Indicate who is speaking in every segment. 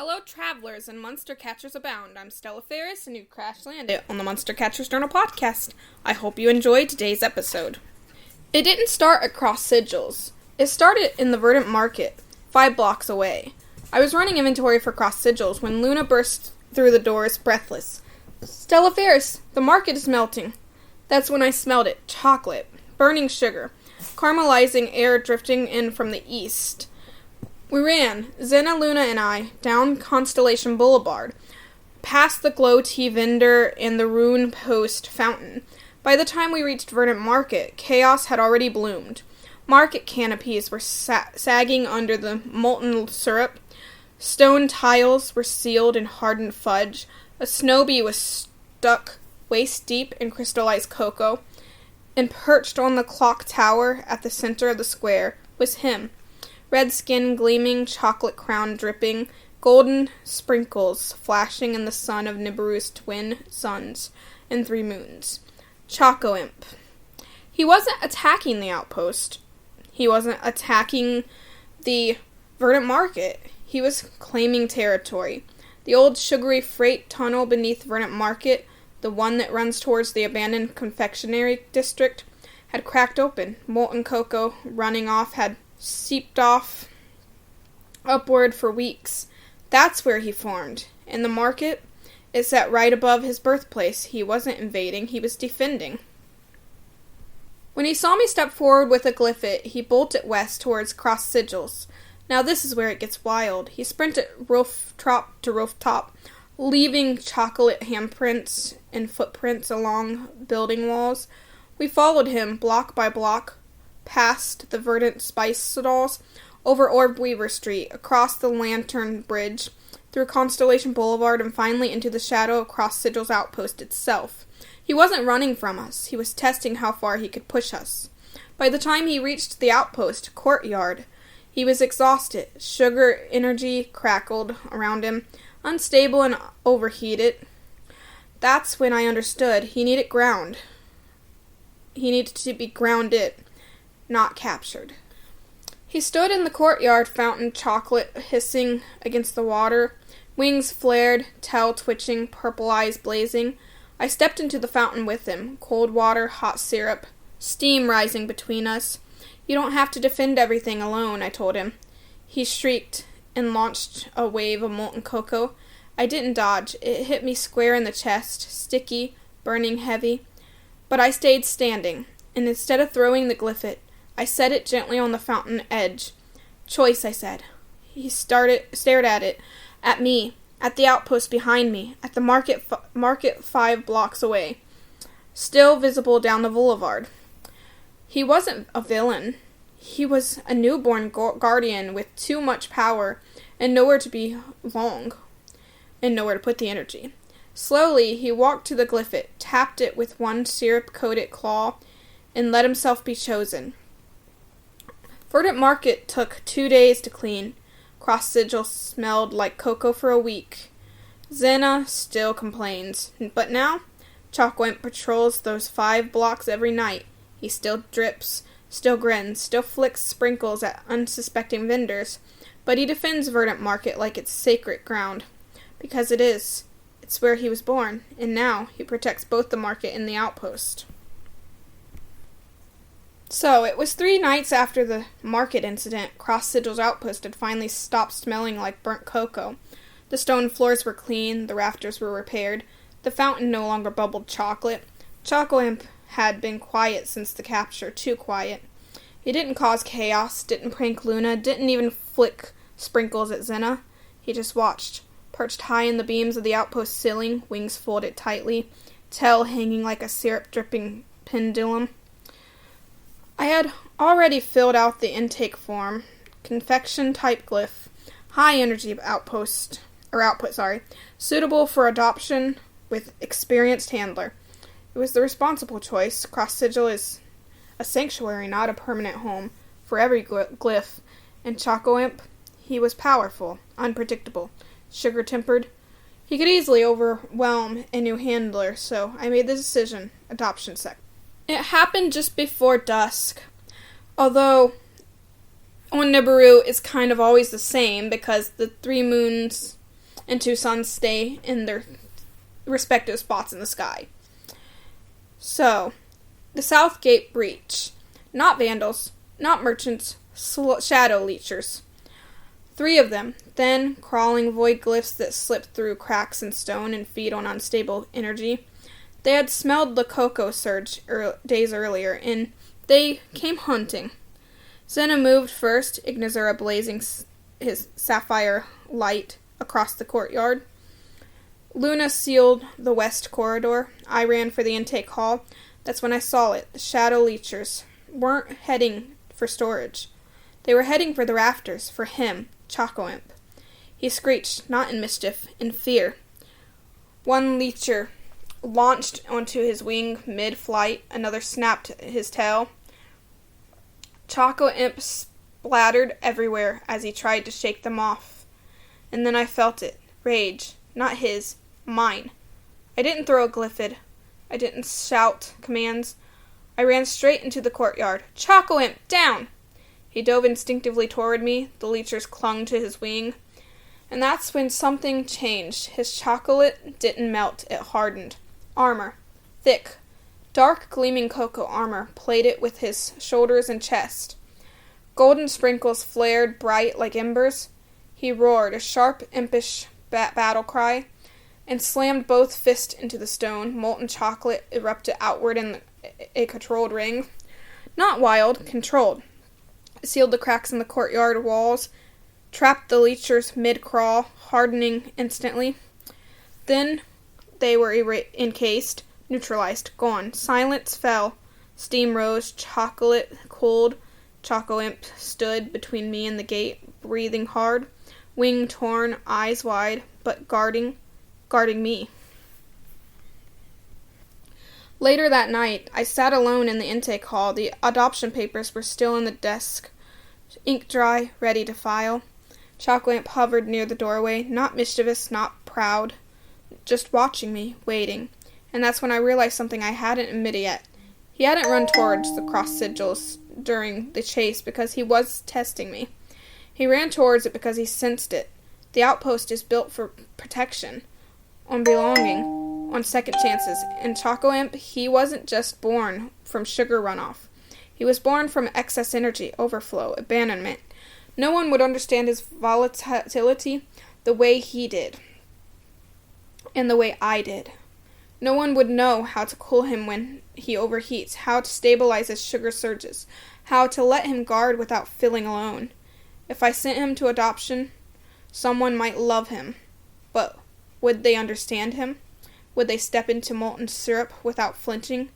Speaker 1: Hello, travelers and monster catchers abound. I'm Stella Ferris, and you've crash landed on the Monster Catchers Journal podcast. I hope you enjoyed today's episode. It didn't start across Sigils. It started in the Verdant Market, 5 blocks away. I was running inventory for Cross Sigils when Luna burst through the doors, breathless. Stella Ferris, the market is melting. That's when I smelled it. Chocolate, burning sugar, caramelizing air drifting in from the east. We ran, Zena, Luna, and I, down Constellation Boulevard, past the glow tea vendor and the Rune Post fountain. By the time we reached Verdant Market, chaos had already bloomed. Market canopies were sagging under the molten syrup. Stone tiles were sealed in hardened fudge. A snow bee was stuck waist-deep in crystallized cocoa. And perched on the clock tower at the center of the square was him. Red skin gleaming, chocolate crown dripping, golden sprinkles flashing in the sun of Nibiru's twin suns and 3 moons. Chocoimp. He wasn't attacking the outpost. He wasn't attacking the Verdant Market. He was claiming territory. The old sugary freight tunnel beneath Verdant Market, the one that runs towards the abandoned confectionery district, had cracked open. Molten cocoa running off had seeped off upward for weeks. That's where he formed. In the market, it sat right above his birthplace. He wasn't invading, he was defending. When he saw me step forward with a glyph, he bolted west towards Cross Sigils. Now this is where it gets wild. He sprinted rooftop to rooftop, leaving chocolate handprints and footprints along building walls. We followed him block by block, past the Verdant Spice Stalls, over Orb Weaver Street, across the Lantern Bridge, through Constellation Boulevard, and finally into the shadow of Cross Sigils Outpost itself. He wasn't running from us. He was testing how far he could push us. By the time he reached the outpost courtyard, he was exhausted. Sugar energy crackled around him, unstable and overheated. That's when I understood. He needed ground. He needed to be grounded, not captured. He stood in the courtyard fountain, chocolate hissing against the water, wings flared, tail twitching, purple eyes blazing. I stepped into the fountain with him, cold water, hot syrup, steam rising between us. You don't have to defend everything alone, I told him. He shrieked and launched a wave of molten cocoa. I didn't dodge. It hit me square in the chest, sticky, burning heavy. But I stayed standing, and instead of throwing the glyph, I set it gently on the fountain edge. Choice, I said. He stared at it, at me, at the outpost behind me, at the market 5 blocks away, still visible down the boulevard. He wasn't a villain. He was a newborn guardian with too much power and nowhere to be long, and nowhere to put the energy. Slowly, he walked to the glyph, tapped it with one syrup-coated claw, and let himself be chosen. Verdant Market took 2 days to clean. Cross Sigil smelled like cocoa for a week. Zena still complains. But now, Chocoimp patrols those 5 blocks every night. He still drips, still grins, still flicks sprinkles at unsuspecting vendors. But he defends Verdant Market like it's sacred ground. Because it is. It's where he was born. And now, he protects both the market and the outpost. So, it was 3 nights after the market incident. Cross Sigils Outpost had finally stopped smelling like burnt cocoa. The stone floors were clean, the rafters were repaired, the fountain no longer bubbled chocolate. Chocoimp had been quiet since the capture, too quiet. He didn't cause chaos, didn't prank Luna, didn't even flick sprinkles at Zena. He just watched, perched high in the beams of the outpost ceiling, wings folded tightly, tail hanging like a syrup-dripping pendulum. I had already filled out the intake form. Confection Type glyph. High energy output, suitable for adoption with experienced handler. It was the responsible choice. Cross Sigil is a sanctuary, not a permanent home for every glyph. And Chocoimp, he was powerful, unpredictable, sugar-tempered. He could easily overwhelm a new handler, so I made the decision. Adoption sect. It happened just before dusk, although on Nibiru it's kind of always the same because the 3 moons and 2 suns stay in their respective spots in the sky. So, the South Gate breach. Not vandals, not merchants, shadow leechers. 3 of them, thin, crawling void glyphs that slip through cracks in stone and feed on unstable energy. They had smelled the cocoa surge days earlier, and they came hunting. Senna moved first, Ignazura blazing his sapphire light across the courtyard. Luna sealed the west corridor. I ran for the intake hall. That's when I saw it. The shadow leechers weren't heading for storage. They were heading for the rafters, for him, Chocoimp. He screeched, not in mischief, in fear. One leecher launched onto his wing mid-flight. Another snapped his tail. Chocoimp splattered everywhere as he tried to shake them off. And then I felt it. Rage. Not his. Mine. I didn't throw a glyphid. I didn't shout commands. I ran straight into the courtyard. Chocoimp, down! He dove instinctively toward me. The leechers clung to his wing. And that's when something changed. His chocolate didn't melt. It hardened. Armor. Thick. Dark, gleaming cocoa armor, plated with his shoulders and chest. Golden sprinkles flared bright like embers. He roared, a sharp, impish battle cry, and slammed both fists into the stone. Molten chocolate erupted outward in a controlled ring. Not wild, controlled. It sealed the cracks in the courtyard walls, trapped the leechers mid-crawl, hardening instantly. Then they were encased, neutralized, gone. Silence fell. Steam rose, chocolate cooled. Chocoimp stood between me and the gate, breathing hard, wing torn, eyes wide, but guarding me. Later that night, I sat alone in the intake hall. The adoption papers were still in the desk, ink dry, ready to file. Chocoimp hovered near the doorway, not mischievous, not proud, just watching me, waiting. And that's when I realized something I hadn't admitted yet. He hadn't run towards the cross sigils during the chase because he was testing me. He ran towards it because he sensed it. The outpost is built for protection, on belonging, on second chances. And Chocoimp, he wasn't just born from sugar runoff. He was born from excess energy, overflow, abandonment. No one would understand his volatility the way he did, and the way I did. No one would know how to cool him when he overheats, how to stabilize his sugar surges, how to let him guard without feeling alone. If I sent him to adoption, someone might love him, but would they understand him? Would they step into molten syrup without flinching?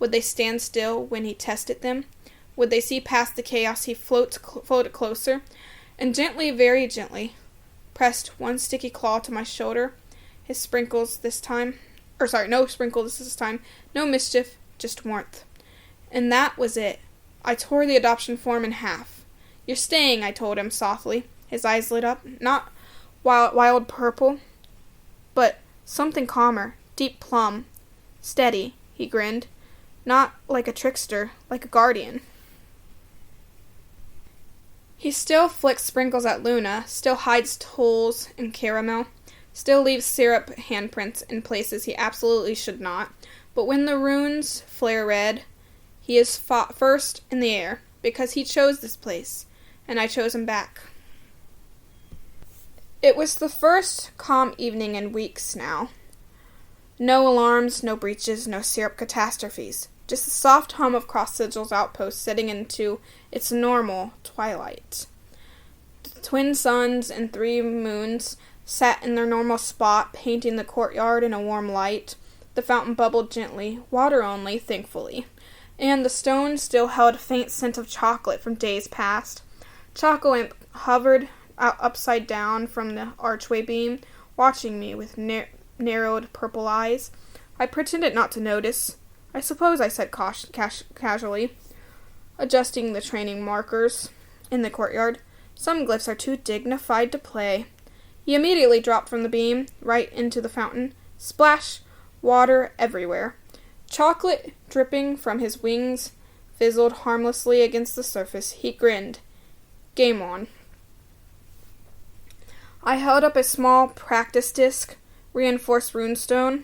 Speaker 1: Would they stand still when he tested them? Would they see past the chaos he floated closer, and gently, very gently, pressed one sticky claw to my shoulder? His sprinkles this time. No sprinkles this time. No mischief, just warmth. And that was it. I tore the adoption form in half. You're staying, I told him softly. His eyes lit up, not wild purple, but something calmer, deep plum. Steady, he grinned. Not like a trickster, like a guardian. He still flicks sprinkles at Luna, still hides tools in caramel, still leaves syrup handprints in places he absolutely should not, but when the runes flare red, he is first in the air, because he chose this place, and I chose him back. It was the first calm evening in weeks now. No alarms, no breaches, no syrup catastrophes. Just the soft hum of Sigils Outpost setting into its normal twilight. The twin suns and 3 moons sat in their normal spot, painting the courtyard in a warm light. The fountain bubbled gently, water only, thankfully, and the stone still held a faint scent of chocolate from days past. Chocoimp hovered out upside down from the archway beam, watching me with narrowed purple eyes. I pretended not to notice. I suppose I said casually, adjusting the training markers in the courtyard. Some glyphs are too dignified to play. He immediately dropped from the beam, right into the fountain. Splash! Water everywhere. Chocolate dripping from his wings fizzled harmlessly against the surface. He grinned. Game on. I held up a small practice disc, reinforced runestone.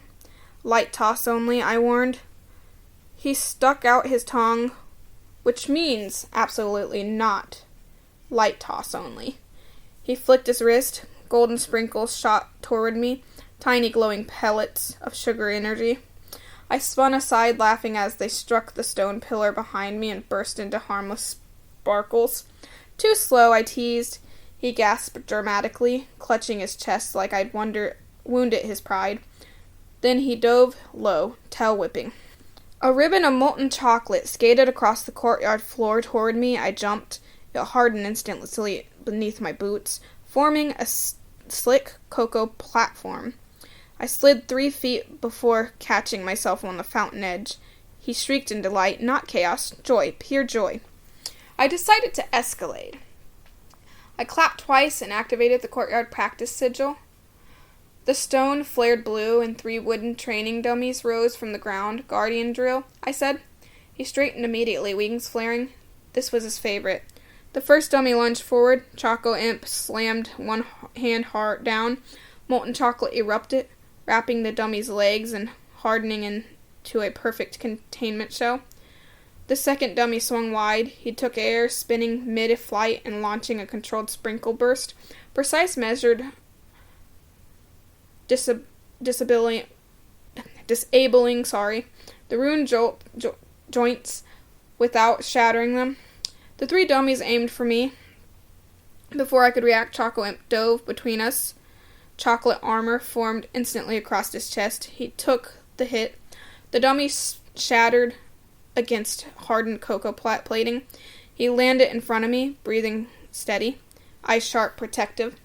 Speaker 1: Light toss only, I warned. He stuck out his tongue, which means absolutely not. Light toss only. He flicked his wrist. Golden sprinkles shot toward me, tiny glowing pellets of sugar energy. I spun aside, laughing as they struck the stone pillar behind me and burst into harmless sparkles. Too slow, I teased. He gasped dramatically, clutching his chest like I'd wounded his pride. Then he dove low, tail whipping. A ribbon of molten chocolate skated across the courtyard floor toward me. I jumped. It hardened instantly beneath my boots, forming a slick cocoa platform. I slid 3 feet before catching myself on the fountain edge. He shrieked in delight, not chaos, joy, pure joy. I decided to escalate. I clapped twice and activated the courtyard practice sigil. The stone flared blue and 3 wooden training dummies rose from the ground. Guardian drill, I said. He straightened immediately, wings flaring. This was his favorite. The first dummy lunged forward. Chocoimp slammed one hand hard down. Molten chocolate erupted, wrapping the dummy's legs and hardening into a perfect containment shell. The second dummy swung wide. He took air, spinning mid-flight and launching a controlled sprinkle burst. Precise measured disabling the rune joints without shattering them. The 3 dummies aimed for me. Before I could react, Chocoimp dove between us. Chocolate armor formed instantly across his chest. He took the hit. The dummy shattered against hardened cocoa plating. He landed in front of me, breathing steady, eyes sharp, protective.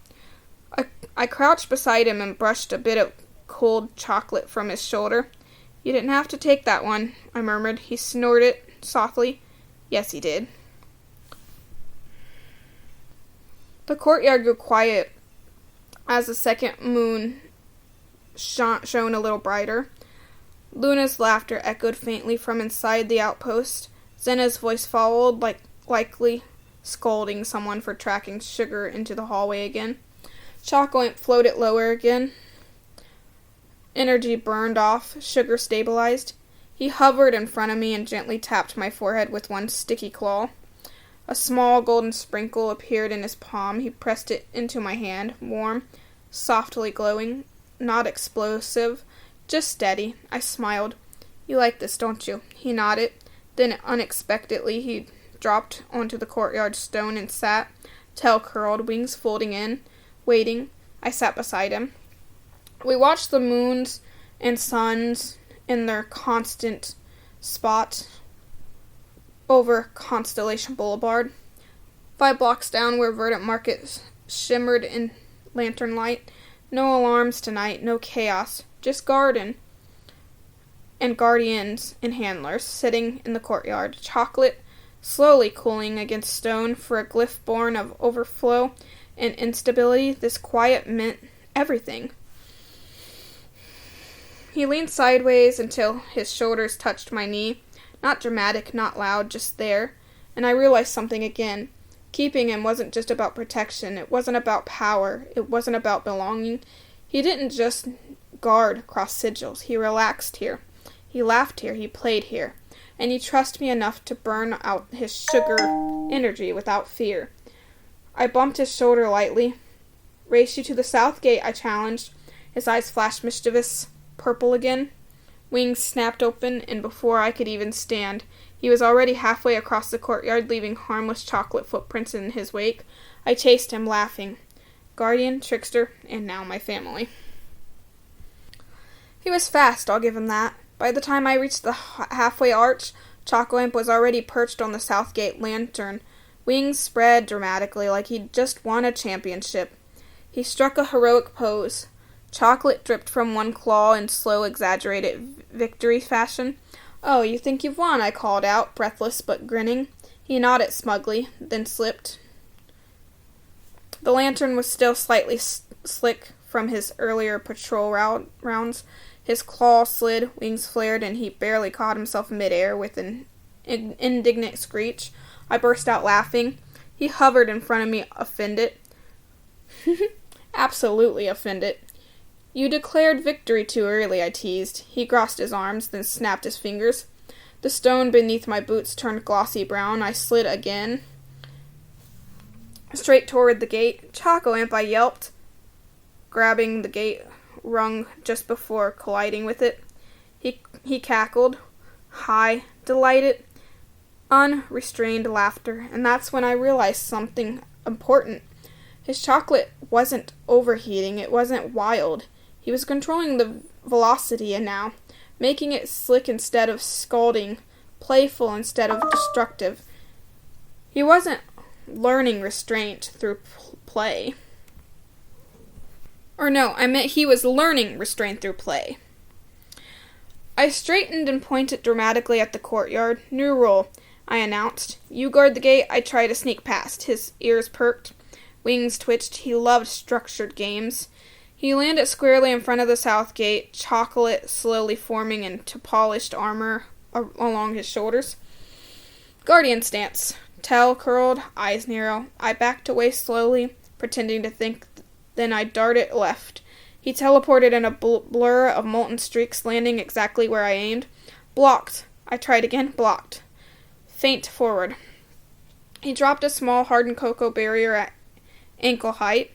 Speaker 1: I crouched beside him and brushed a bit of cold chocolate from his shoulder. You didn't have to take that one, I murmured. He snorted softly. Yes, he did. The courtyard grew quiet as the second moon shone a little brighter. Luna's laughter echoed faintly from inside the outpost. Zena's voice followed, likely scolding someone for tracking sugar into the hallway again. Chocoimp floated lower again. Energy burned off, sugar stabilized. He hovered in front of me and gently tapped my forehead with one sticky claw. A small golden sprinkle appeared in his palm. He pressed it into my hand, warm, softly glowing, not explosive, just steady. I smiled. You like this, don't you? He nodded. Then unexpectedly he dropped onto the courtyard stone and sat, tail curled, wings folding in, waiting. I sat beside him. We watched the moons and suns in their constant spot over Constellation Boulevard. 5 blocks down where Verdant Market shimmered in lantern light. No alarms tonight, no chaos, just garden and guardians and handlers sitting in the courtyard. Chocolate slowly cooling against stone for a glyph born of overflow and instability. This quiet meant everything. He leaned sideways until his shoulders touched my knee. Not dramatic, not loud, just there. And I realized something again. Keeping him wasn't just about protection. It wasn't about power. It wasn't about belonging. He didn't just guard across sigils. He relaxed here. He laughed here. He played here. And he trusted me enough to burn out his sugar energy without fear. I bumped his shoulder lightly. Race you to the south gate, I challenged. His eyes flashed mischievous, purple again. Wings snapped open, and before I could even stand, he was already halfway across the courtyard, leaving harmless chocolate footprints in his wake. I chased him, laughing. Guardian, trickster, and now my family. He was fast, I'll give him that. By the time I reached the halfway arch, Chocoimp was already perched on the south gate lantern, wings spread dramatically like he'd just won a championship. He struck a heroic pose. Chocolate dripped from one claw in slow, exaggerated victory fashion. Oh, you think you've won, I called out, breathless but grinning. He nodded smugly, then slipped. The lantern was still slightly slick from his earlier patrol rounds. His claw slid, wings flared, and he barely caught himself midair with an indignant screech. I burst out laughing. He hovered in front of me, offended. absolutely offended. You declared victory too early, I teased. He crossed his arms, then snapped his fingers. The stone beneath my boots turned glossy brown. I slid again, straight toward the gate. Chocoimp, I yelped, grabbing the gate rung just before colliding with it. He cackled, high, delighted, unrestrained laughter, and that's when I realized something important. His chocolate wasn't overheating, it wasn't wild. He was controlling the velocity and now, making it slick instead of scalding, playful instead of destructive. He wasn't learning restraint through play. Or no, I meant he was learning restraint through play. I straightened and pointed dramatically at the courtyard. New rule, I announced. You guard the gate, I try to sneak past. His ears perked. Wings twitched. He loved structured games. He landed squarely in front of the south gate, chocolate slowly forming into polished armor along his shoulders. Guardian stance. Tail curled, eyes narrow. I backed away slowly, pretending to think, then I darted left. He teleported in a blur of molten streaks, landing exactly where I aimed. Blocked. I tried again. Blocked. Feint forward. He dropped a small hardened cocoa barrier at ankle height.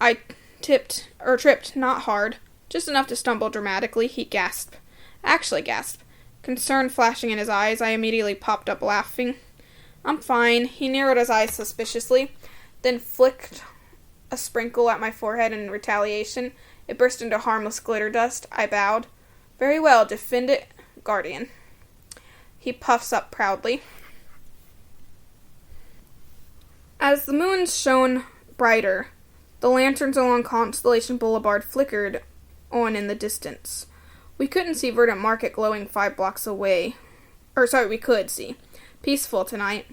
Speaker 1: I tripped, not hard, just enough to stumble dramatically. He gasped. Actually gasped. Concern flashing in his eyes, I immediately popped up laughing. I'm fine. He narrowed his eyes suspiciously, then flicked a sprinkle at my forehead in retaliation. It burst into harmless glitter dust. I bowed. Very well, defend it, Guardian. He puffs up proudly. As the moon shone brighter, the lanterns along Constellation Boulevard flickered on in the distance. We couldn't see Verdant Market glowing 5 blocks away. We could see. Peaceful tonight.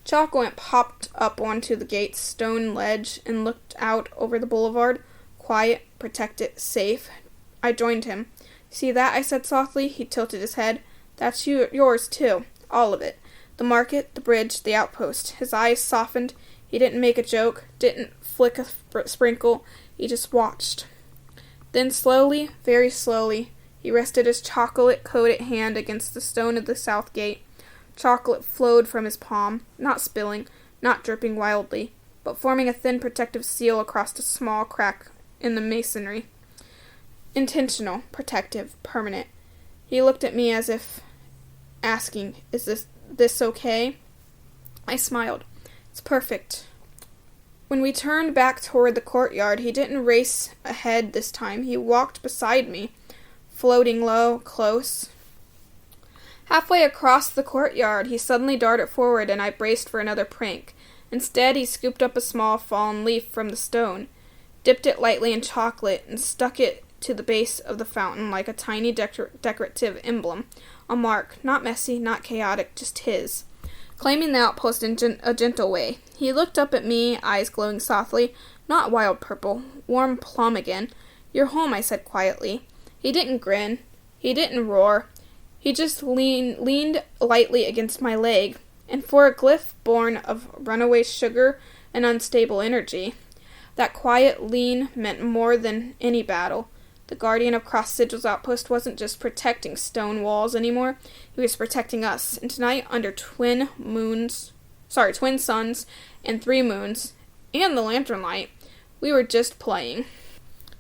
Speaker 1: Chocoimp hopped up onto the gate's stone ledge and looked out over the boulevard. Quiet, protected, safe. I joined him. See that? I said softly. He tilted his head. That's yours, too. All of it. The market, the bridge, the outpost. His eyes softened. He didn't make a joke, didn't flick a sprinkle. He just watched. Then slowly, very slowly, he rested his chocolate-coated hand against the stone of the south gate. Chocolate flowed from his palm, not spilling, not dripping wildly, but forming a thin protective seal across a small crack in the masonry. Intentional, protective, permanent. He looked at me as if asking, is this okay? I smiled. It's perfect. When we turned back toward the courtyard, he didn't race ahead this time. He walked beside me, floating low, close. Halfway across the courtyard, he suddenly darted forward, and I braced for another prank. Instead, he scooped up a small fallen leaf from the stone, dipped it lightly in chocolate, and stuck it to the base of the fountain like a tiny decorative emblem. A mark, not messy, not chaotic, just his. Claiming the outpost in a gentle way. He looked up at me, eyes glowing softly, not wild purple, warm plum again. You're home, I said quietly. He didn't grin. He didn't roar. He just leaned lightly against my leg, and for a glyph born of runaway sugar and unstable energy, that quiet lean meant more than any battle. The guardian of Sigils Outpost wasn't just protecting stone walls anymore, he was protecting us, and tonight, under twin suns and 3 moons, and the lantern light, we were just playing.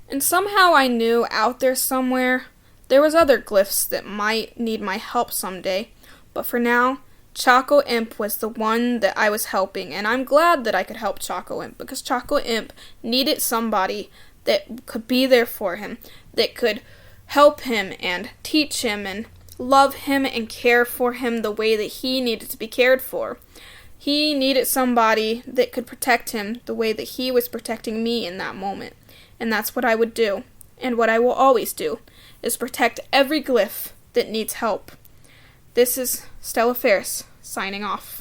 Speaker 1: And somehow I knew out there somewhere, there was other glyphs that might need my help someday, but for now, Chocoimp was the one that I was helping, and I'm glad that I could help Chocoimp, because Chocoimp needed somebody that could be there for him, that could help him and teach him and love him and care for him the way that he needed to be cared for. He needed somebody that could protect him the way that he was protecting me in that moment. And that's what I would do, and what I will always do, is protect every glyph that needs help. This is Stella Ferris, signing off.